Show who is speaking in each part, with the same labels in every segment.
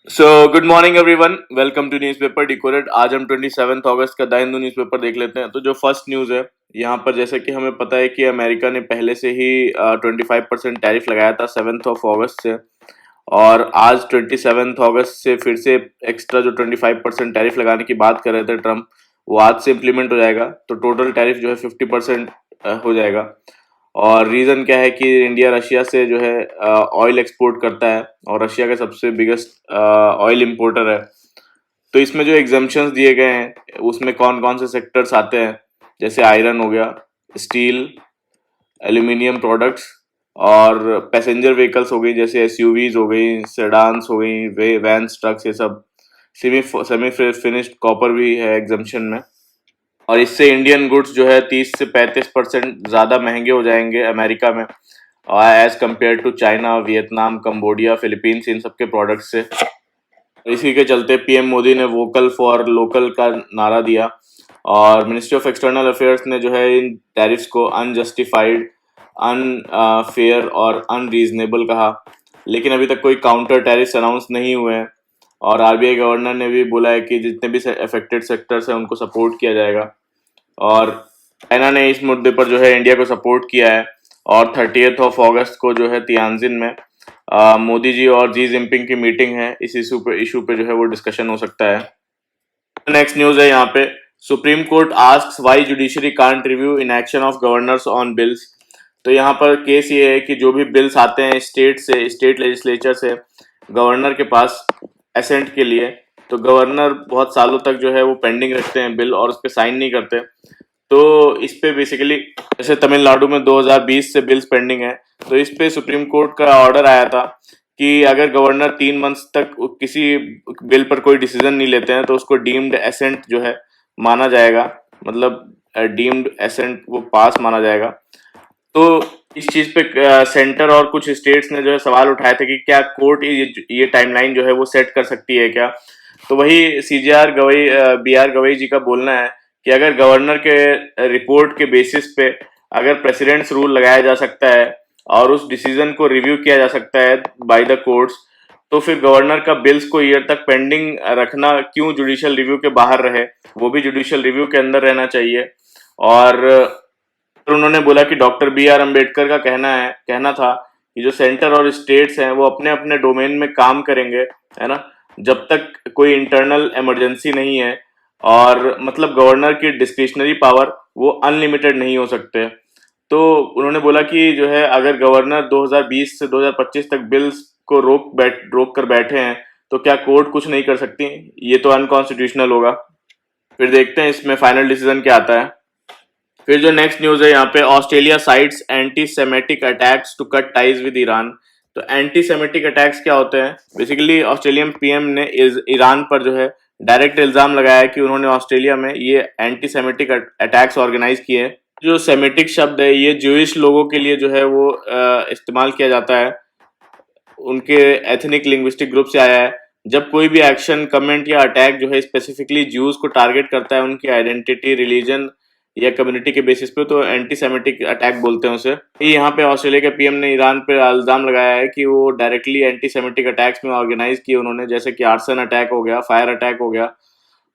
Speaker 1: So good morning everyone, welcome to newspaper decoded. आज हम 27 अगस्त का द हिंदू न्यूज़पेपर देख लेते हैं। तो जो फर्स्ट न्यूज़ है यहाँ पर, जैसे कि हमें पता है कि अमेरिका ने पहले से ही 25% टैरिफ लगाया था 7 अगस्त से। और आज 27 अगस्त से फिर से एक्स्ट्रा जो 25% टैरिफ लगाने की बात कर रहे थे ट्रम्प, वो आज से इम्प्लीमेंट हो जाएगा। तो टोटल टैरिफ जो है 50% हो जाएगा। और रीज़न क्या है कि इंडिया रशिया से जो है ऑयल एक्सपोर्ट करता है और रशिया का सबसे बिगेस्ट ऑयल इंपोर्टर है। तो इसमें जो एग्जम्पशंस दिए गए हैं उसमें कौन कौन से सेक्टर्स आते हैं, जैसे आयरन हो गया, स्टील, एल्यूमिनियम प्रोडक्ट्स, और पैसेंजर व्हीकल्स हो गई जैसे एसयूवीज हो गई, सेडान्स हो गई, वैन्स, ट्रक्स, ये सब। सेमी सेमी फिनिश्ड कॉपर भी है एग्जम्पशन में। और इससे इंडियन गुड्स जो है 30 से 35% ज़्यादा महंगे हो जाएंगे अमेरिका में, as compare to China, Vietnam, Cambodia, Philippines, इन सब के प्रोडक्ट्स से। इसी के चलते पीएम मोदी ने वोकल फॉर लोकल का नारा दिया। और मिनिस्ट्री ऑफ एक्सटर्नल अफेयर्स ने जो है इन टैरिफ्स को अनजस्टिफाइड, अनफेयर और अनरीजनेबल कहा। लेकिन अभी तक कोई काउंटर टैरिफ्स अनाउंस नहीं हुए हैं। और आरबीआई गवर्नर ने भी बोला है कि जितने भी अफेक्टेड सेक्टर्स हैं उनको सपोर्ट किया जाएगा। और चाइना ने इस मुद्दे पर जो है इंडिया को सपोर्ट किया है। और 30 अगस्त को जो है तियानजिन में मोदी जी और जी जिनपिंग की मीटिंग है। इस इशू पे जो है वो डिस्कशन हो सकता है। नेक्स्ट न्यूज है यहाँ पे, supreme court asks why judiciary can't review in action of governors on bills. तो यहाँ पर केस ये है कि जो भी बिल्स आते हैं स्टेट लेजिस्लेचर से गवर्नर के पास असेंट के लिए, तो गवर्नर बहुत सालों तक जो है वो पेंडिंग रखते हैं बिल और उस पर साइन नहीं करते। तो इस पे बेसिकली, जैसे तमिलनाडु में 2020 से बिल्स पेंडिंग है, तो इस पे सुप्रीम कोर्ट का ऑर्डर आया था कि अगर गवर्नर 3 मंथ्स तक किसी बिल पर कोई डिसीजन नहीं लेते हैं तो उसको डीम्ड एसेंट जो है माना जाएगा। मतलब डीम्ड एसेंट वो पास माना जाएगा। तो इस चीज पे सेंटर और कुछ स्टेट्स ने जो है सवाल उठाए थे कि क्या कोर्ट ये टाइमलाइन जो है वो सेट कर सकती है क्या। तो वही सीजेआर गवई, बी आर गवई जी का बोलना है कि अगर गवर्नर के रिपोर्ट के बेसिस पे अगर प्रेसिडेंट्स रूल लगाया जा सकता है और उस डिसीजन को रिव्यू किया जा सकता है बाय द कोर्ट्स, तो फिर गवर्नर का बिल्स को ईयर तक पेंडिंग रखना क्यों जुडिशियल रिव्यू के बाहर रहे, वो भी जुडिशियल रिव्यू के अंदर रहना चाहिए। और उन्होंने बोला कि डॉक्टर बी आर अम्बेडकर का कहना था कि जो सेंटर और स्टेट्स हैं वो अपने अपने डोमेन में काम करेंगे, है ना, जब तक कोई इंटरनल इमरजेंसी नहीं है। और मतलब गवर्नर की डिस्क्रिशनरी पावर वो अनलिमिटेड नहीं हो सकते। तो उन्होंने बोला कि जो है अगर गवर्नर 2020 से 2025 तक बिल्स को रोक कर बैठे हैं तो क्या कोर्ट कुछ नहीं कर सकती। ये तो अनकॉन्स्टिट्यूशनल होगा। फिर देखते हैं इसमें फाइनल डिसीजन क्या आता है। फिर जो नेक्स्ट न्यूज है यहाँ पे, Australia cites anti semitic attacks to cut ties with Iran. तो एंटी सेमेटिक अटैक्स क्या होते हैं? बेसिकली ऑस्ट्रेलियन पीएम ने ईरान पर जो है डायरेक्ट इल्जाम लगाया है कि उन्होंने ऑस्ट्रेलिया में ये एंटी सेमेटिक अटैक्स ऑर्गेनाइज किए हैं। जो सेमेटिक शब्द है ये ज्यूइश लोगों के लिए जो है वो इस्तेमाल किया जाता है, उनके एथनिक लिंग्विस्टिक ग्रुप से आया है। जब कोई भी एक्शन, कमेंट या अटैक जो है स्पेसिफिकली ज्यूज को टारगेट करता है, उनकी आइडेंटिटी, रिलीजन या कम्युनिटी के बेसिस पे, तो एंटी सेमेटिक अटैक बोलते हैं उसे। यहाँ पे ऑस्ट्रेलिया के पीएम ने ईरान पे इल्जाम लगाया है कि वो डायरेक्टली एंटी सेमेटिक अटैक्स में ऑर्गेनाइज किए उन्होंने, जैसे कि आर्सन अटैक हो गया, फायर अटैक हो गया।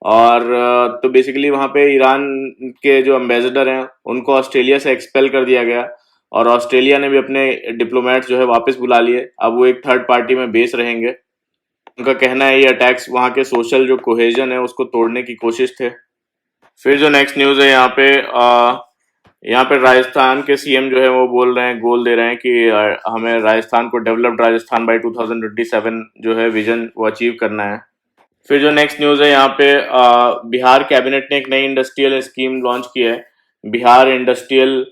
Speaker 1: और तो बेसिकली वहाँ पे ईरान के जो एम्बेसडर हैं उनको ऑस्ट्रेलिया से एक्सपेल कर दिया गया। और ऑस्ट्रेलिया ने भी अपने डिप्लोमेट्स जो है वापस बुला लिए। अब वो एक थर्ड पार्टी में बेस रहेंगे। उनका कहना है ये अटैक्स वहाँ के सोशल जो कोहेजन है उसको तोड़ने की कोशिश थे। फिर जो नेक्स्ट न्यूज़ है यहाँ पे राजस्थान के सीएम जो है वो बोल रहे हैं, गोल दे रहे हैं कि हमें राजस्थान को, डेवलप्ड राजस्थान बाय 2027 जो है विजन वो अचीव करना है। फिर जो नेक्स्ट न्यूज़ है यहाँ पे, बिहार कैबिनेट ने एक नई इंडस्ट्रियल स्कीम लॉन्च की है, Bihar industrial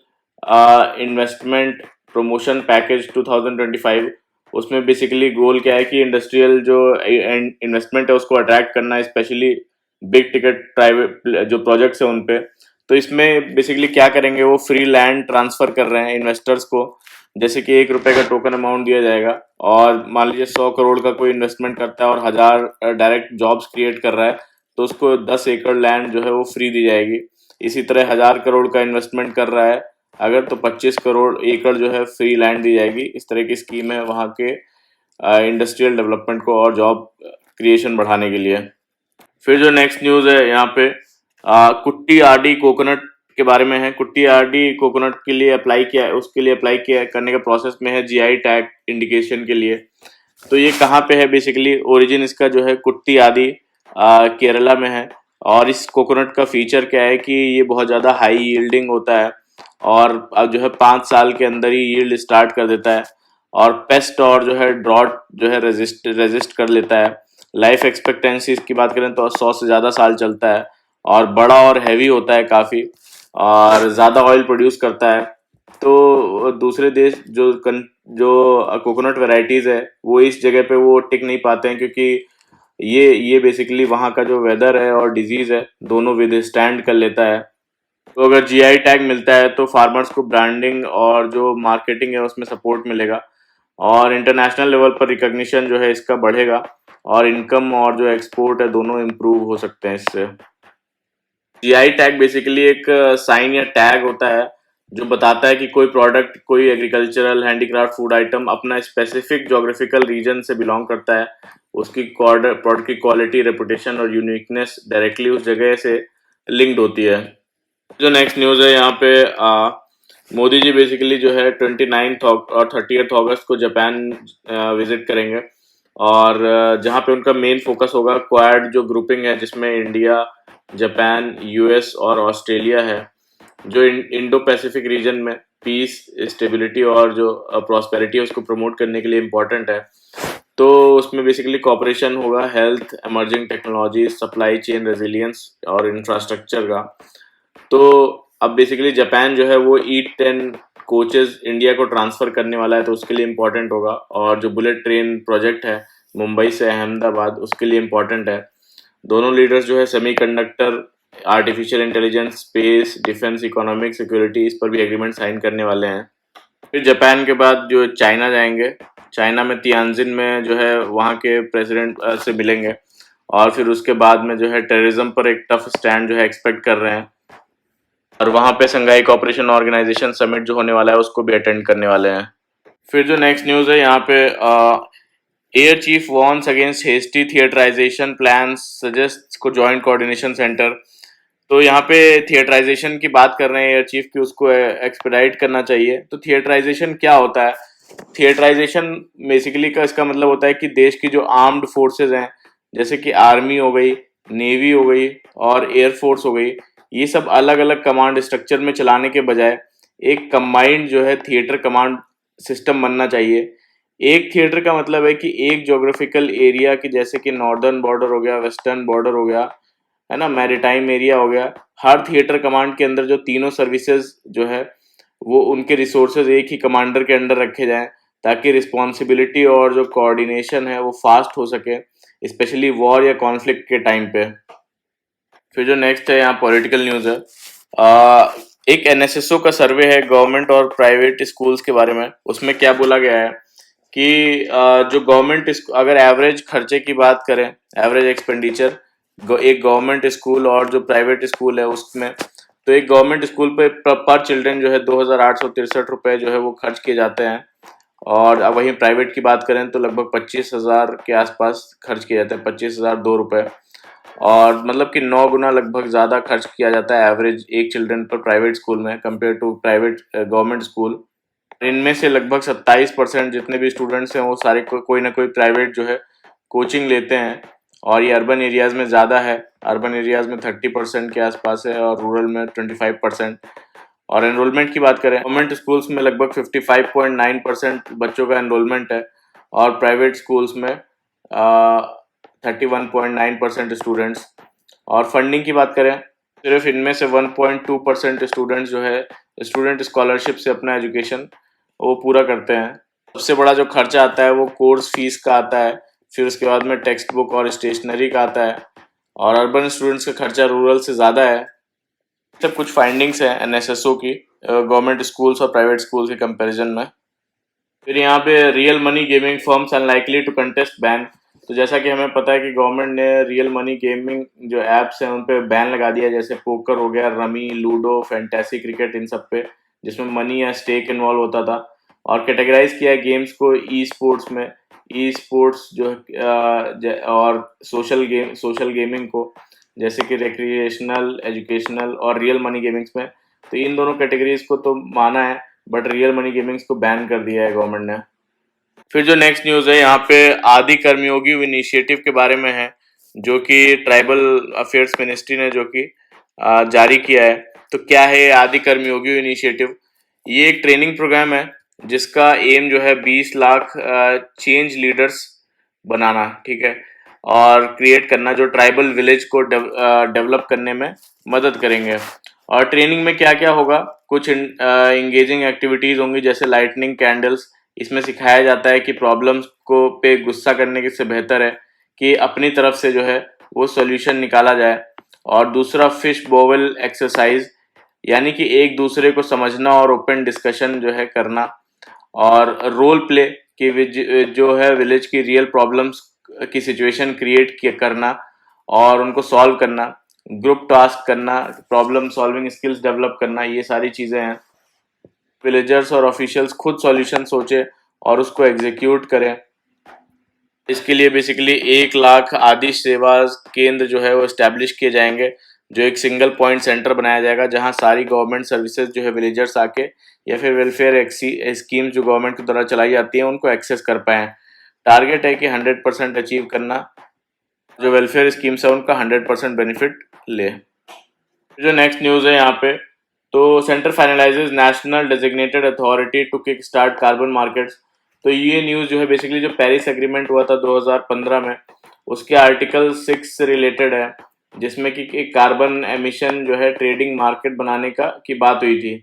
Speaker 1: investment promotion package 2025। उसमें बेसिकली गोल क्या है कि इंडस्ट्रियल जो इन्वेस्टमेंट है उसको अट्रैक्ट करना, स्पेशली बिग टिकट प्राइवेट जो प्रोजेक्ट्स हैं उन पे। तो इसमें बेसिकली क्या करेंगे, वो फ्री लैंड ट्रांसफर कर रहे हैं इन्वेस्टर्स को। जैसे कि 1 रुपए का टोकन अमाउंट दिया जाएगा और मान लीजिए 100 करोड़ का कोई इन्वेस्टमेंट करता है और 1000 डायरेक्ट जॉब्स क्रिएट कर रहा है, तो उसको 10 एकड़ लैंड जो है वो फ्री दी जाएगी। इसी तरह 1000 करोड़ का इन्वेस्टमेंट कर रहा है अगर, तो 25 करोड़ एकड़ जो है फ्री लैंड दी जाएगी। इस तरह की स्कीम है वहाँ के इंडस्ट्रियल डेवलपमेंट को और जॉब क्रिएशन बढ़ाने के लिए। फिर जो नेक्स्ट न्यूज़ है यहाँ पे कुट्टी आरडी कोकोनट के बारे में है। कुट्टी आरडी कोकोनट के लिए अप्लाई किया है, उसके लिए अप्लाई किया करने का प्रोसेस में है जीआई टैग इंडिकेशन के लिए। तो ये कहाँ पे है, बेसिकली ओरिजिन इसका जो है कुट्टी आदि केरला में है। और इस कोकोनट का फीचर क्या है कि ये बहुत ज़्यादा हाई यील्डिंग होता है और अब जो है 5 साल के अंदर ही यील्ड स्टार्ट कर देता है और पेस्ट और जो है ड्रॉट जो है रेजिस्ट कर लेता है। लाइफ एक्सपेक्टेंसी की बात करें तो 100 से ज़्यादा साल चलता है और बड़ा और हैवी होता है काफ़ी और ज़्यादा ऑयल प्रोड्यूस करता है। तो दूसरे देश जो कोकोनट वैरायटीज़ है वो इस जगह पे वो टिक नहीं पाते हैं, क्योंकि ये बेसिकली वहाँ का जो वेदर है और डिजीज़ है दोनों विद स्टैंड कर लेता है। तो अगर जीआई टैग मिलता है तो फार्मर्स को ब्रांडिंग और जो मार्केटिंग है उसमें सपोर्ट मिलेगा और इंटरनेशनल लेवल पर रिकॉग्निशन जो है इसका बढ़ेगा और इनकम और जो एक्सपोर्ट है दोनों इम्प्रूव हो सकते हैं इससे। जीआई टैग बेसिकली एक साइन या टैग होता है जो बताता है कि कोई प्रोडक्ट, कोई एग्रीकल्चरल, हैंडीक्राफ्ट, फूड आइटम अपना स्पेसिफिक जोग्राफिकल रीजन से बिलोंग करता है। उसकी प्रोडक्ट की क्वालिटी, रेपुटेशन और यूनिकनेस डायरेक्टली उस जगह से लिंक्ड होती है। जो नेक्स्ट न्यूज़ है यहाँ पे मोदी जी बेसिकली जो है 29 और 30 अगस्त को जापान विजिट करेंगे और जहाँ पे उनका मेन फोकस होगा क्वाड जो ग्रुपिंग है जिसमें इंडिया, जापान, यूएस और ऑस्ट्रेलिया है, जो इंडो पैसिफिक रीजन में पीस, स्टेबिलिटी और जो प्रॉस्पेरिटी है उसको प्रमोट करने के लिए इम्पोर्टेंट है। तो उसमें बेसिकली कॉपरेशन होगा health, emerging technology, supply chain resilience और इंफ्रास्ट्रक्चर का। तो अब बेसिकली जापान जो है वो E10 कोचेस इंडिया को ट्रांसफ़र करने वाला है, तो उसके लिए इम्पोर्टेंट होगा। और जो बुलेट ट्रेन प्रोजेक्ट है मुंबई से अहमदाबाद, उसके लिए इम्पोर्टेंट है। दोनों लीडर्स जो है semiconductor, artificial intelligence, space, defence, economic security, इस पर भी एग्रीमेंट साइन करने वाले हैं। फिर जापान के बाद जो चाइना जाएंगे, चाइना में तियानजिन में जो है वहाँ के प्रेसिडेंट से मिलेंगे और फिर उसके बाद में जो है टेररिज्म पर एक टफ स्टैंड जो है एक्सपेक्ट कर रहे हैं और वहाँ पे संघाई कोऑपरेशन ऑर्गेनाइजेशन समिट जो होने वाला है उसको भी अटेंड करने वाले हैं। फिर जो नेक्स्ट न्यूज़ है यहाँ पे air chief warns against hasty theatrisation plans, suggest को जॉइंट कोऑर्डिनेशन सेंटर। तो यहाँ पे थिएटराइजेशन की बात कर रहे हैं एयर चीफ की, उसको एक्सपेडाइट करना चाहिए। तो थिएटराइजेशन क्या होता है? थिएटराइजेशन बेसिकली का इसका मतलब होता है कि देश की जो आर्म्ड फोर्सेज हैं, जैसे कि आर्मी हो गई, नेवी हो गई और एयरफोर्स हो गई, ये सब अलग अलग कमांड स्ट्रक्चर में चलाने के बजाय एक कंबाइंड जो है थिएटर कमांड सिस्टम बनना चाहिए। एक थिएटर का मतलब है कि एक ज्योग्राफिकल एरिया की, जैसे कि नॉर्दर्न बॉर्डर हो गया, वेस्टर्न बॉर्डर हो गया, है ना, मैरीटाइम एरिया हो गया। हर थिएटर कमांड के अंदर जो तीनों सर्विसेज जो है वो उनके रिसोर्सेज एक ही कमांडर के अंडर रखे जाएं, ताकि रिस्पॉन्सिबिलिटी और जो कोऑर्डिनेशन है वो फास्ट हो सके, स्पेशली वॉर या कॉन्फ्लिक्ट के टाइम पे। फिर जो नेक्स्ट है यहाँ पॉलिटिकल न्यूज़ है। एक एनएसएसओ का सर्वे है गवर्नमेंट और प्राइवेट स्कूल्स के बारे में। उसमें क्या बोला गया है कि जो गवर्नमेंट, अगर एवरेज खर्चे की बात करें, एवरेज एक्सपेंडिचर एक गवर्नमेंट स्कूल और जो प्राइवेट स्कूल है उसमें, तो एक गवर्नमेंट स्कूल पे पर चिल्ड्रन जो है 2,863 रुपये जो है वो खर्च किए जाते हैं और अब वहीं प्राइवेट की बात करें तो लगभग 25,000 के आसपास खर्च किए जाते हैं, 25,002 रुपये। और मतलब कि 9 गुना लगभग ज़्यादा खर्च किया जाता है एवरेज एक चिल्ड्रन पर प्राइवेट स्कूल में compare to private government school. इनमें से लगभग 27% जितने भी स्टूडेंट्स हैं वो सारे कोई ना कोई प्राइवेट जो है कोचिंग लेते हैं और ये अर्बन एरियाज़ में ज़्यादा है। अर्बन एरियाज़ में 30% के आसपास है और रूरल में 25%। और एनरोलमेंट की बात करें, गवर्नमेंट स्कूल्स में लगभग 55.9% बच्चों का एनरोलमेंट है और प्राइवेट स्कूल्स में 31.9% स्टूडेंट्स। और फंडिंग की बात करें, सिर्फ इनमें से 1.2% स्टूडेंट्स जो है स्टूडेंट स्कॉलरशिप से अपना एजुकेशन वो पूरा करते हैं। सबसे बड़ा जो खर्चा आता है वो कोर्स फीस का आता है, फिर उसके बाद में टेक्स्ट बुक और स्टेशनरी का आता है और अर्बन स्टूडेंट्स का खर्चा रूरल से ज़्यादा है। सब कुछ फाइंडिंग्स हैं एनएसएसओ की गवर्नमेंट स्कूल्स और प्राइवेट स्कूल्स के कंपैरिजन में। फिर यहाँ पे real money gaming firms unlikely to contest ban. तो जैसा कि हमें पता है कि गवर्नमेंट ने रियल मनी गेमिंग जो एप्स हैं उन पे बैन लगा दिया, जैसे पोकर हो गया, रमी, लूडो, फैंटेसी क्रिकेट, इन सब पे जिसमें मनी या स्टेक इन्वॉल्व होता था। और कैटेगराइज किया है गेम्स को ई स्पोर्ट्स में। ई स्पोर्ट्स जो और सोशल गेमिंग को, जैसे कि रिक्रिएशनल, एजुकेशनल और रियल मनी गेमिंग्स में। तो इन दोनों कैटेगरीज को तो माना है, बट रियल मनी गेमिंग्स को बैन कर दिया है गवर्नमेंट ने। फिर जो नेक्स्ट न्यूज़ है यहाँ पे आदि कर्मयोगी इनिशिएटिव के बारे में है, जो कि ट्राइबल अफेयर्स मिनिस्ट्री ने जो कि जारी किया है। तो क्या है ये आदि कर्मयोगी इनिशिएटिव? ये एक ट्रेनिंग प्रोग्राम है जिसका एम जो है 20 लाख चेंज लीडर्स बनाना, ठीक है, और क्रिएट करना, जो ट्राइबल विलेज को डेवलप करने में मदद करेंगे। और ट्रेनिंग में क्या क्या होगा? कुछ इंगेजिंग एक्टिविटीज होंगी, जैसे लाइटनिंग कैंडल्स। इसमें सिखाया जाता है कि प्रॉब्लम्स को पे गुस्सा करने के से बेहतर है कि अपनी तरफ से जो है वो सॉल्यूशन निकाला जाए। और दूसरा फिश बोवल एक्सरसाइज, यानी कि एक दूसरे को समझना और ओपन डिस्कशन जो है करना। और रोल प्ले कि जो है विलेज की रियल प्रॉब्लम्स की सिचुएशन क्रिएट करना और उनको सॉल्व करना। ग्रुप टास्क करना, प्रॉब्लम सॉल्विंग स्किल्स डेवलप करना, ये सारी चीज़ें हैं। विलेजर्स और ऑफिशियल्स खुद सॉल्यूशन सोचे और उसको एग्जीक्यूट करें। इसके लिए बेसिकली 1 लाख आदिश सेवा केंद्र जो है वो इस्टेब्लिश किए जाएंगे, जो एक सिंगल पॉइंट सेंटर बनाया जाएगा जहां सारी गवर्नमेंट सर्विसेज जो है विलेजर्स आके या फिर वेलफेयर स्कीम्स जो गवर्नमेंट के द्वारा चलाई जाती हैं उनको एक्सेस कर पाएँ। टारगेट है कि 100% अचीव करना, जो वेलफेयर स्कीम्स है उनका 100% बेनिफिट ले। जो नेक्स्ट न्यूज़ है यहाँ पे, तो centre finalises national designated authority to kick start carbon markets. तो ये न्यूज़ जो है बेसिकली जो पेरिस एग्रीमेंट हुआ था 2015 में, उसके आर्टिकल 6 से रिलेटेड है, जिसमें कि एक कार्बन एमिशन जो है ट्रेडिंग मार्केट बनाने की बात हुई थी।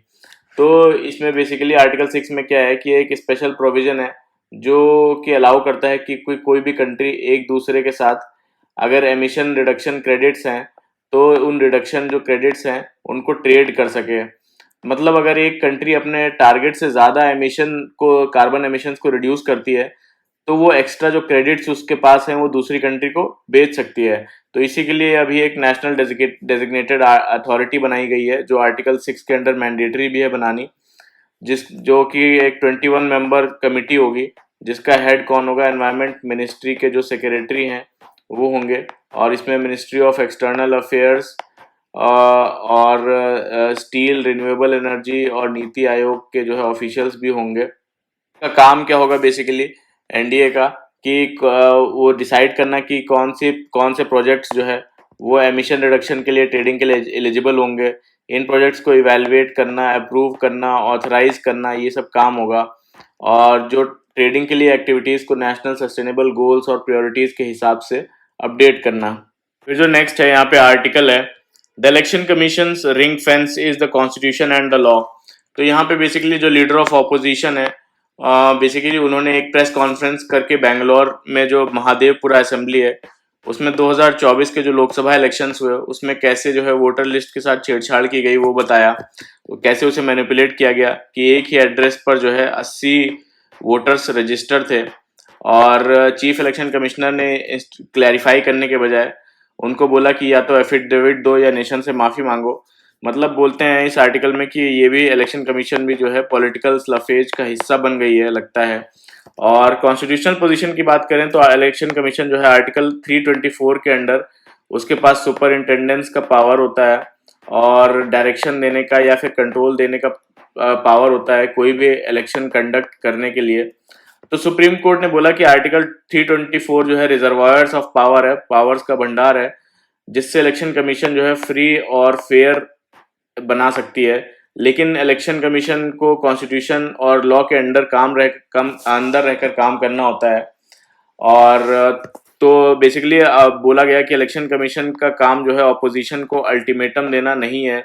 Speaker 1: तो इसमें बेसिकली आर्टिकल 6 में क्या है कि एक स्पेशल प्रोविजन है जो कि अलाउ करता है कि कोई भी कंट्री एक दूसरे के साथ अगर एमिशन रिडक्शन क्रेडिट्स हैं तो उन रिडक्शन जो क्रेडिट्स हैं उनको ट्रेड कर सके। मतलब अगर एक कंट्री अपने टारगेट से ज़्यादा एमिशन को, कार्बन एमिशंस को रिड्यूस करती है, तो वो एक्स्ट्रा जो क्रेडिट्स उसके पास हैं वो दूसरी कंट्री को बेच सकती है। तो इसी के लिए अभी एक नेशनल डेजिग्नेटेड अथॉरिटी बनाई गई है, जो आर्टिकल 6 के अंडर मैंडेटरी भी है बनानी, जो कि एक 21 मेंबर कमिटी होगी, जिसका हेड कौन होगा? एनवायरनमेंट मिनिस्ट्री के जो सेक्रेटरी हैं वो होंगे। और इसमें मिनिस्ट्री ऑफ एक्सटर्नल अफेयर्स और स्टील, रिन्यूएबल एनर्जी और नीति आयोग के जो है ऑफिशियल्स भी होंगे। का काम क्या होगा बेसिकली एनडीए का, कि वो डिसाइड करना कि कौन से प्रोजेक्ट्स जो है वो एमिशन रिडक्शन के लिए, ट्रेडिंग के लिए एलिजिबल होंगे। इन प्रोजेक्ट्स को इवेलुएट करना, अप्रूव करना, ऑथराइज करना, ये सब काम होगा। और जो ट्रेडिंग के लिए एक्टिविटीज़ को नेशनल सस्टेनेबल गोल्स और प्रायोरिटीज़ के हिसाब से अपडेट करना। फिर जो नेक्स्ट है यहाँ पे आर्टिकल है, the election commission ring fence is the constitution and the law. तो यहाँ पे बेसिकली जो लीडर ऑफ ऑपोजिशन है, बेसिकली उन्होंने एक प्रेस कॉन्फ्रेंस करके बेंगलोर में जो महादेवपुरा असेंबली है उसमें 2024 के जो लोकसभा इलेक्शंस हुए उसमें कैसे जो है वोटर लिस्ट के साथ छेड़छाड़ की गई वो बताया। तो कैसे उसे मैनिपुलेट किया गया कि एक ही एड्रेस पर जो है 80 वोटर्स रजिस्टर थे, और चीफ इलेक्शन कमिश्नर ने क्लैरिफाई करने के बजाय उनको बोला कि या तो एफिडेविट दो या नेशन से माफ़ी मांगो। मतलब बोलते हैं इस आर्टिकल में कि ये भी इलेक्शन कमीशन भी जो है पॉलिटिकल स्लफेज का हिस्सा बन गई है, लगता है। और कॉन्स्टिट्यूशनल पोजीशन की बात करें तो इलेक्शन कमीशन जो है आर्टिकल 324 के अंडर उसके पास सुपरिंटेंडेंस का पावर होता है और डायरेक्शन देने का या फिर कंट्रोल देने का पावर होता है कोई भी इलेक्शन कंडक्ट करने के लिए। तो सुप्रीम कोर्ट ने बोला कि आर्टिकल 324 जो है रिजर्वायर्स ऑफ पावर है, पावर्स का भंडार है, जिससे इलेक्शन कमीशन जो है फ्री और फेयर बना सकती है। लेकिन इलेक्शन कमीशन को कॉन्स्टिट्यूशन और लॉ के अंदर रहकर काम करना होता है। और तो बेसिकली बोला गया कि इलेक्शन कमीशन का काम जो है ऑपोजिशन को अल्टीमेटम देना नहीं है।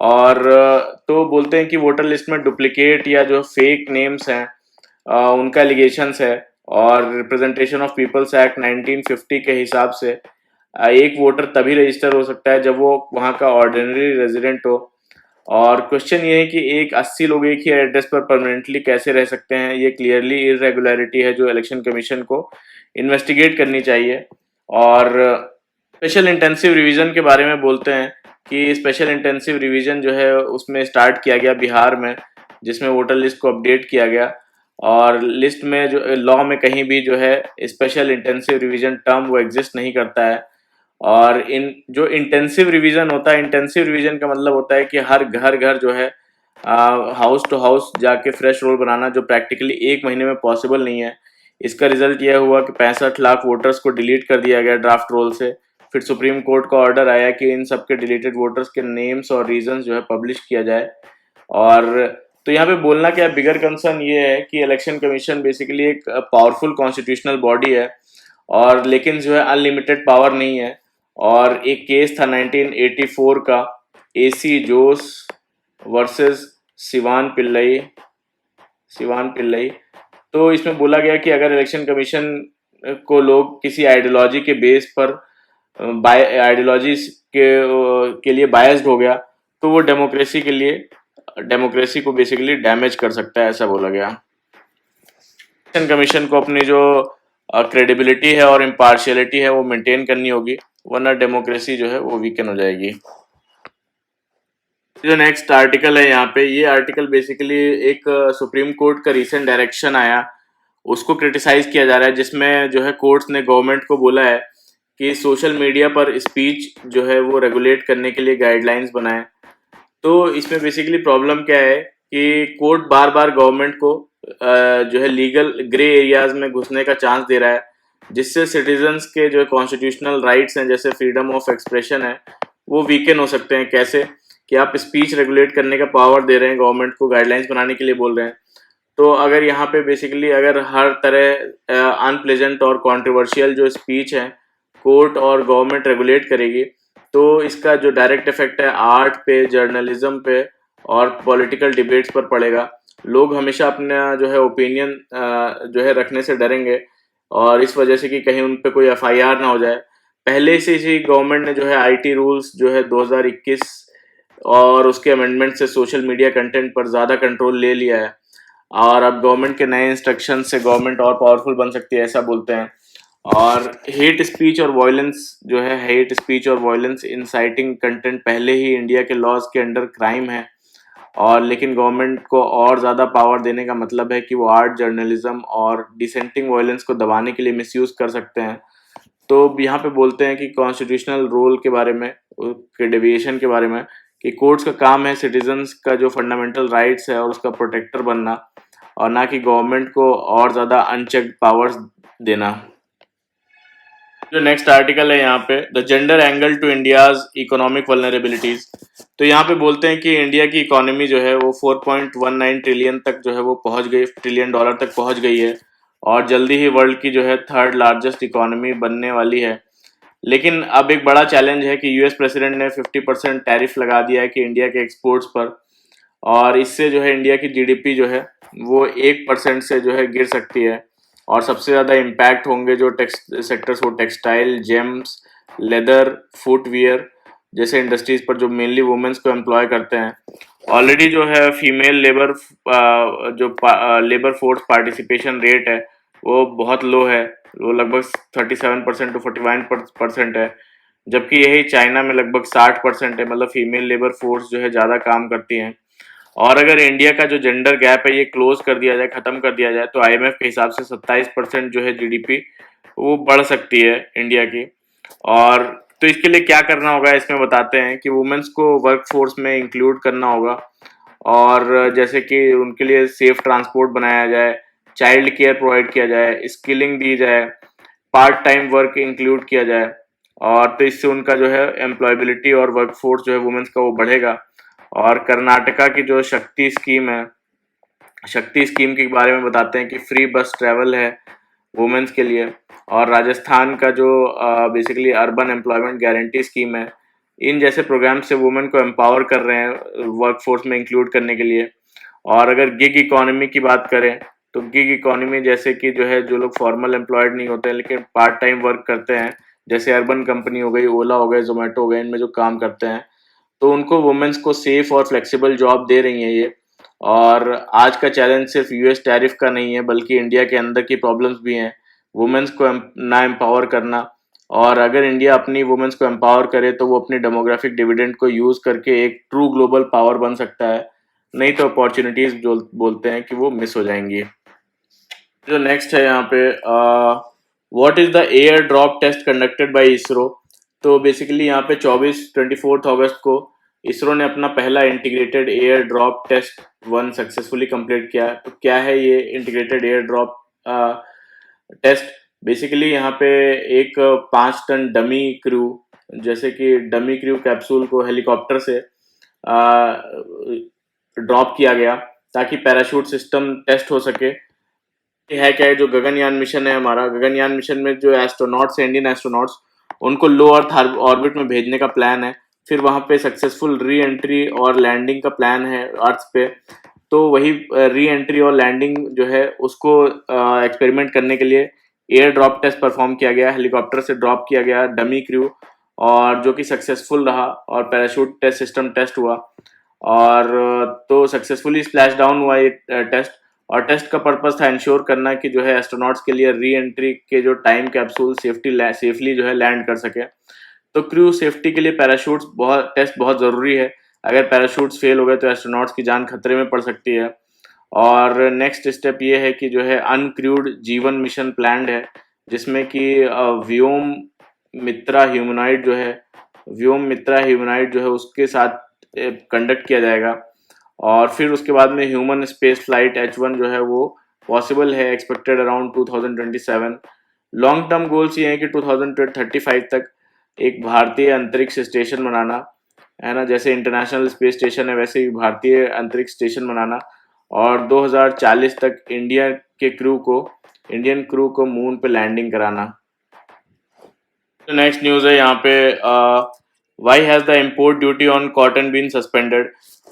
Speaker 1: और तो बोलते हैं कि वोटर लिस्ट में डुप्लीकेट या जो फेक नेम्स हैं उनका एलिगेशंस है। और रिप्रेजेंटेशन ऑफ पीपल्स एक्ट 1950 के हिसाब से एक वोटर तभी रजिस्टर हो सकता है जब वो वहाँ का ऑर्डिनरी रेजिडेंट हो। और क्वेश्चन ये है कि 80 लोग एक ही एड्रेस पर परमानेंटली कैसे रह सकते हैं? ये क्लियरली इरेगुलरिटी है जो इलेक्शन कमीशन को इन्वेस्टिगेट करनी चाहिए। और स्पेशल इंटेंसिव रिवीजन के बारे में बोलते हैं कि स्पेशल इंटेंसिव रिवीजन जो है उसमें स्टार्ट किया गया बिहार में, जिसमें वोटर लिस्ट को अपडेट किया गया। और लिस्ट में जो लॉ में कहीं भी जो है स्पेशल इंटेंसिव रिवीजन टर्म वो एग्जिस्ट नहीं करता है। और इन जो इंटेंसिव रिवीजन होता है, इंटेंसिव रिवीजन का मतलब होता है कि हर घर घर जो है हाउस टू हाउस जाके फ्रेश रोल बनाना, जो प्रैक्टिकली एक महीने में पॉसिबल नहीं है। इसका रिजल्ट यह हुआ कि 65 लाख वोटर्स को डिलीट कर दिया गया ड्राफ्ट रोल से। फिर सुप्रीम कोर्ट का ऑर्डर आया कि इन सबके डिलीटेड वोटर्स के नेम्स और रीजंस जो है पब्लिश किया जाए। और तो यहाँ पे बोलना क्या बिगर कंसर्न ये है कि इलेक्शन कमीशन बेसिकली एक पावरफुल कॉन्स्टिट्यूशनल बॉडी है, और लेकिन जो है अनलिमिटेड पावर नहीं है। और एक केस था 1984 का, एसी जोस वर्सेस सिवान पिल्लई सिवान पिल्लई। तो इसमें बोला गया कि अगर इलेक्शन कमीशन को लोग किसी आइडियोलॉजी के बेस पर आइडियोलॉजी के लिए बायस्ड हो गया, तो वो डेमोक्रेसी को बेसिकली डैमेज कर सकता है, ऐसा बोला गया। इलेक्शन कमीशन को अपनी जो क्रेडिबिलिटी है और इम्पार्शियलिटी है वो मेंटेन करनी होगी, वरना डेमोक्रेसी जो है वो वीकन हो जाएगी। जो नेक्स्ट आर्टिकल है यहाँ पे, ये आर्टिकल बेसिकली एक सुप्रीम कोर्ट का रीसेंट डायरेक्शन आया, उसको क्रिटिसाइज किया जा रहा है, जिसमें जो है कोर्ट्स ने गवर्नमेंट को बोला है कि सोशल मीडिया पर स्पीच जो है वो रेगुलेट करने के लिए गाइडलाइंस बनाए। तो इसमें बेसिकली प्रॉब्लम क्या है कि कोर्ट बार बार गवर्नमेंट को जो है लीगल ग्रे एरियाज में घुसने का चांस दे रहा है, जिससे सिटीजन्स के जो कॉन्स्टिट्यूशनल राइट्स हैं, जैसे फ्रीडम ऑफ एक्सप्रेशन है, वो वीकन हो सकते हैं। कैसे कि आप स्पीच रेगुलेट करने का पावर दे रहे हैं गवर्नमेंट को, गाइडलाइंस बनाने के लिए बोल रहे हैं। तो अगर यहाँ पे बेसिकली अगर हर तरह अनप्लेजेंट और कंट्रोवर्शियल जो स्पीच है कोर्ट और गवर्नमेंट रेगुलेट करेगी, तो इसका जो डायरेक्ट इफेक्ट है आर्ट पे, जर्नलिज्म पे और पॉलिटिकल डिबेट्स पर पड़ेगा। लोग हमेशा अपना जो है ओपिनियन जो है रखने से डरेंगे, और इस वजह से कि कहीं उन पे कोई एफआईआर ना हो जाए। पहले से ही गवर्नमेंट ने जो है आईटी रूल्स जो है 2021 और उसके अमेंडमेंट से सोशल मीडिया कंटेंट पर ज़्यादा कंट्रोल ले लिया है, और अब गवर्नमेंट के नए इंस्ट्रक्शन से गवर्नमेंट और पावरफुल बन सकती है, ऐसा बोलते हैं। और हेट स्पीच और वायलेंस जो है, हेट स्पीच और वायलेंस इंसाइटिंग कंटेंट पहले ही इंडिया के लॉज के अंडर क्राइम है, और लेकिन गवर्नमेंट को और ज़्यादा पावर देने का मतलब है कि वो आर्ट, जर्नलिज्म और डिसेंटिंग वायलेंस को दबाने के लिए मिसयूज़ कर सकते हैं। तो यहाँ पे बोलते हैं कि कॉन्स्टिट्यूशनल रोल के बारे में, के डेविएशन के बारे में, कि कोर्ट्स का काम है सिटीजन्स का जो फंडामेंटल राइट्स है और उसका प्रोटेक्टर बनना, और ना कि गवर्नमेंट को और ज़्यादा अनचेक्ड पावर्स देना। जो नेक्स्ट आर्टिकल है यहाँ पे, the gender angle to India's economic vulnerabilities. तो यहाँ पे बोलते हैं कि इंडिया की इकोनॉमी जो है वो 4.19 ट्रिलियन तक जो है वो पहुंच गई, ट्रिलियन डॉलर तक पहुंच गई है, और जल्दी ही वर्ल्ड की जो है थर्ड लार्जेस्ट इकोनॉमी बनने वाली है। लेकिन अब एक बड़ा चैलेंज है कि यूएस प्रेसिडेंट ने 50% टैरिफ लगा दिया है कि इंडिया के एक्सपोर्ट्स पर, और इससे जो है इंडिया की जीडीपी जो है वो 1% से जो है गिर सकती है। और सबसे ज़्यादा इम्पैक्ट होंगे जो सेक्टर्स हो टेक्सटाइल, जेम्स, लेदर, फुटवियर जैसे इंडस्ट्रीज पर, जो मेनली वुमेन्स को एम्प्लॉय करते हैं। ऑलरेडी जो है female labour force participation rate है वो बहुत लो है, वो लगभग 37% टू 41% है, जबकि यही चाइना में लगभग 60% है। मतलब फीमेल लेबर फोर्स जो है ज़्यादा काम करती हैं। और अगर इंडिया का जो जेंडर गैप है ये क्लोज कर दिया जाए, खत्म कर दिया जाए, तो आईएमएफ के हिसाब से 27% जो है जीडीपी वो बढ़ सकती है इंडिया की। और तो इसके लिए क्या करना होगा इसमें बताते हैं कि वुमेन्स को वर्क फोर्स में इंक्लूड करना होगा, और जैसे कि उनके लिए सेफ ट्रांसपोर्ट बनाया जाए, चाइल्ड केयर प्रोवाइड किया जाए, स्किलिंग दी जाए, पार्ट टाइम वर्क इंक्लूड किया जाए। और तो इससे उनका जो है एम्प्लॉयबिलिटी और वर्क फोर्स जो है वुमेन्स का वो बढ़ेगा। और कर्नाटका की जो शक्ति स्कीम है, शक्ति स्कीम के बारे में बताते हैं कि फ्री बस ट्रैवल है वुमेन्स के लिए। और राजस्थान का जो basically urban employment guarantee scheme है, इन जैसे प्रोग्राम से वुमेन को एम्पावर कर रहे हैं वर्क फोर्स में इंक्लूड करने के लिए। और अगर गिग इकोनॉमी की बात करें, तो गिग इकोनॉमी जैसे कि जो है जो लोग फॉर्मल एम्प्लॉयड नहीं होते हैं लेकिन पार्ट टाइम वर्क करते हैं, जैसे अर्बन कंपनी हो गई, ओला हो गए, जोमेटो हो गए, इनमें जो काम करते हैं, तो उनको वुमेन्स को सेफ और फ्लेक्सिबल जॉब दे रही हैं ये। और आज का चैलेंज सिर्फ यूएस टैरिफ का नहीं है, बल्कि इंडिया के अंदर की प्रॉब्लम्स भी हैं, वुमेन्स को ना एम्पावर करना। और अगर इंडिया अपनी वुमेन्स को एम्पावर करे तो वो अपनी डेमोग्राफिक डिविडेंड को यूज करके एक ट्रू ग्लोबल पावर बन सकता है, नहीं तो अपॉर्चुनिटीज जो बोलते हैं कि वो मिस हो जाएंगी। जो नेक्स्ट है यहाँ पे, what is the air drop test conducted by ISRO. तो बेसिकली यहाँ पे 24 अगस्त को इसरो ने अपना पहला integrated air drop test one successfully complete किया। तो क्या है ये integrated air drop test? Basically यहाँ पे एक 5 टन डमी क्रू, जैसे कि डमी क्रू कैप्सूल को हेलीकॉप्टर से ड्रॉप किया गया ताकि पैराशूट सिस्टम टेस्ट हो सके। ये है क्या है, जो गगनयान मिशन है हमारा, गगनयान मिशन में जो एस्ट्रोनॉट्स हैं, इंडियन एस्ट्रोनॉट्स, उनको लो अर्थ ऑर्बिट में भेजने का प्लान है। फिर वहां पे सक्सेसफुल री एंट्री और लैंडिंग का प्लान है अर्थ पे। तो वही री एंट्री और लैंडिंग जो है उसको एक्सपेरिमेंट करने के लिए एयर ड्रॉप टेस्ट परफॉर्म किया गया, हेलीकॉप्टर से ड्रॉप किया गया डमी क्रू, और जो कि सक्सेसफुल रहा और पैराशूट टेस्ट सिस्टम टेस्ट हुआ। और तो सक्सेसफुली स्प्लैश डाउन हुआ ये टेस्ट। और टेस्ट का पर्पस था इंश्योर करना कि जो है एस्ट्रोनॉट्स के लिए री एंट्री के जो टाइम कैप्सूल सेफली जो है लैंड कर सके। तो क्रू सेफ्टी के लिए पैराशूट्स बहुत ज़रूरी है। अगर पैराशूट्स फेल हो गए तो एस्ट्रोनॉट्स की जान खतरे में पड़ सकती है। और नेक्स्ट स्टेप ये है कि जो है अनक्रूड जीवन मिशन प्लान्ड है, जिसमें कि व्योम मित्रा ह्यूमनॉइड जो है, उसके साथ कंडक्ट किया जाएगा। और फिर उसके बाद में ह्यूमन स्पेस फ्लाइट H1 जो है वो पॉसिबल है, expected around 2027। Long term goals ये हैं कि 2035 तक एक भारतीय अंतरिक्ष स्टेशन बनाना, है ना, जैसे इंटरनेशनल स्पेस स्टेशन है वैसे ही भारतीय अंतरिक्ष स्टेशन बनाना। और 2040 तक इंडियन क्रू को मून पे लैंडिंग कराना। तो नेक्स्ट न्यूज़ है यहाँ पे, why has the import duty on cotton been suspended.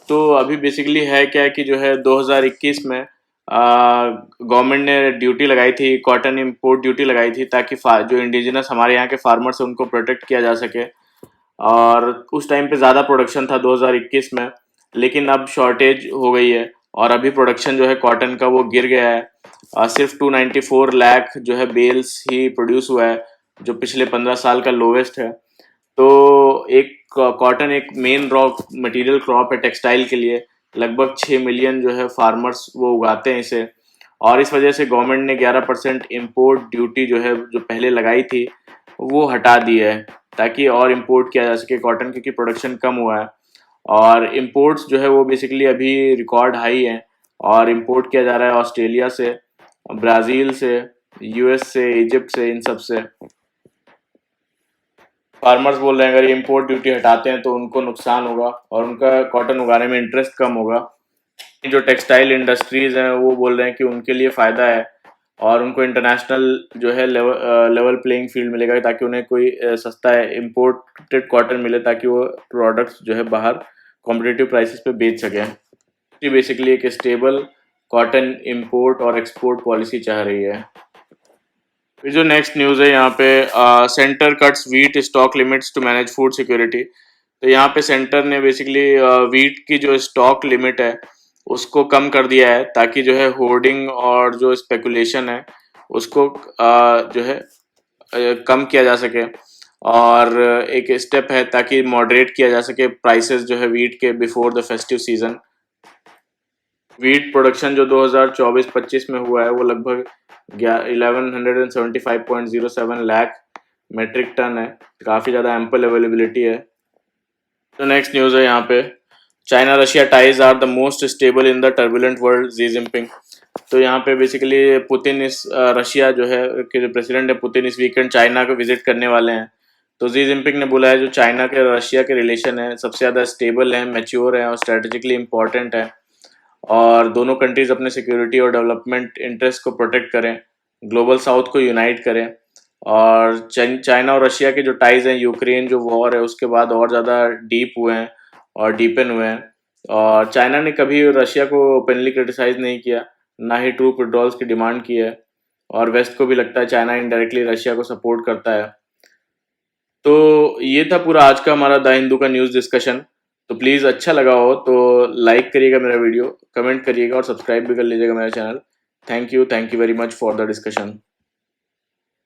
Speaker 1: तो अभी बेसिकली है क्या है कि जो है 2021 में गवर्नमेंट ने ड्यूटी लगाई थी, कॉटन इम्पोर्ट ड्यूटी लगाई थी, ताकि जो इंडिजिनस हमारे यहाँ के फार्मर्स हैं उनको प्रोटेक्ट किया जा सके। और उस टाइम पे ज़्यादा प्रोडक्शन था 2021 में, लेकिन अब शॉर्टेज हो गई है और अभी प्रोडक्शन जो है कॉटन का वो गिर गया है। सिर्फ 294 लाख जो है बेल्स ही प्रोड्यूस हुआ है, जो पिछले 15 साल का लोवेस्ट है। तो एक कॉटन एक मेन रॉ मटेरियल क्रॉप है टेक्सटाइल के लिए। लगभग 6 मिलियन जो है फार्मर्स वो उगाते हैं इसे। और इस वजह से गवर्नमेंट ने 11% इम्पोर्ट ड्यूटी जो है जो पहले लगाई थी वो हटा दी है, ताकि और इम्पोर्ट किया जा सके कॉटन, क्योंकि प्रोडक्शन कम हुआ है। और इम्पोर्ट्स जो है वो बेसिकली अभी रिकॉर्ड हाई है, और इम्पोर्ट किया जा रहा है ऑस्ट्रेलिया से, ब्राज़ील से, यूएस से, इजिप्ट से, इन सब से। फार्मर्स बोल रहे हैं अगर इम्पोर्ट ड्यूटी हटाते हैं तो उनको नुकसान होगा और उनका कॉटन उगाने में इंटरेस्ट कम होगा। जो टेक्सटाइल इंडस्ट्रीज हैं वो बोल रहे हैं कि उनके लिए फ़ायदा है और उनको इंटरनेशनल जो है लेवल प्लेइंग फील्ड मिलेगा, ताकि उन्हें कोई सस्ता है इम्पोर्टेड कॉटन मिले, ताकि वो प्रोडक्ट्स जो है बाहर कॉम्पिटिटिव प्राइसेस पे बेच सकें। ये बेसिकली एक स्टेबल कॉटन इम्पोर्ट और एक्सपोर्ट पॉलिसी चाह रही है। फिर जो नेक्स्ट न्यूज़ है यहाँ पे, centre cuts wheat stock limits to manage food security. तो यहाँ पे सेंटर ने बेसिकली वीट की जो स्टॉक लिमिट है उसको कम कर दिया है, ताकि जो है होर्डिंग और जो स्पेकुलेशन है उसको जो है कम किया जा सके। और एक स्टेप है ताकि मॉडरेट किया जा सके प्राइसेस जो है वीट के before the festive season. Wheat production जो 2024-25 में हुआ है वो लगभग 1175.07 लाख मेट्रिक टन है। काफ़ी ज़्यादा एम्पल अवेलेबिलिटी है। तो नेक्स्ट न्यूज़ है यहाँ पे, China Russia ties are the most stable in the turbulent world, Xi Jinping. तो यहाँ पे बेसिकली पुतिन इस रशिया जो है के जो प्रेसिडेंट है पुतिन इस वीकेंड चाइना को विजिट करने वाले हैं। तो जी जिनपिंग ने बोला है जो चाइना के रशिया के रिलेशन है सबसे ज़्यादा स्टेबल है, मैच्योर है और स्ट्रेटेजिकली इम्पॉर्टेंट है। और दोनों कंट्रीज अपने सिक्योरिटी और डेवलपमेंट इंटरेस्ट को प्रोटेक्ट करें, ग्लोबल साउथ को यूनाइट करें। और चाइना और रशिया के जो टाइज हैं यूक्रेन जो वॉर है उसके बाद और ज़्यादा डीप हुए हैं और डीपन हुए हैं। और चाइना ने कभी रशिया को ओपनली क्रिटिसाइज नहीं किया, ना ही ट्रूप विड्रॉल्स की डिमांड की है। और वेस्ट को भी लगता है चाइना इनडायरेक्टली रशिया को सपोर्ट करता है। तो ये था पूरा आज का हमारा द हिंदू का न्यूज़ डिस्कशन। तो प्लीज़ अच्छा लगा हो तो लाइक करिएगा मेरा वीडियो, कमेंट करिएगा और सब्सक्राइब भी कर लीजिएगा मेरा channel. Thank you very much for the discussion.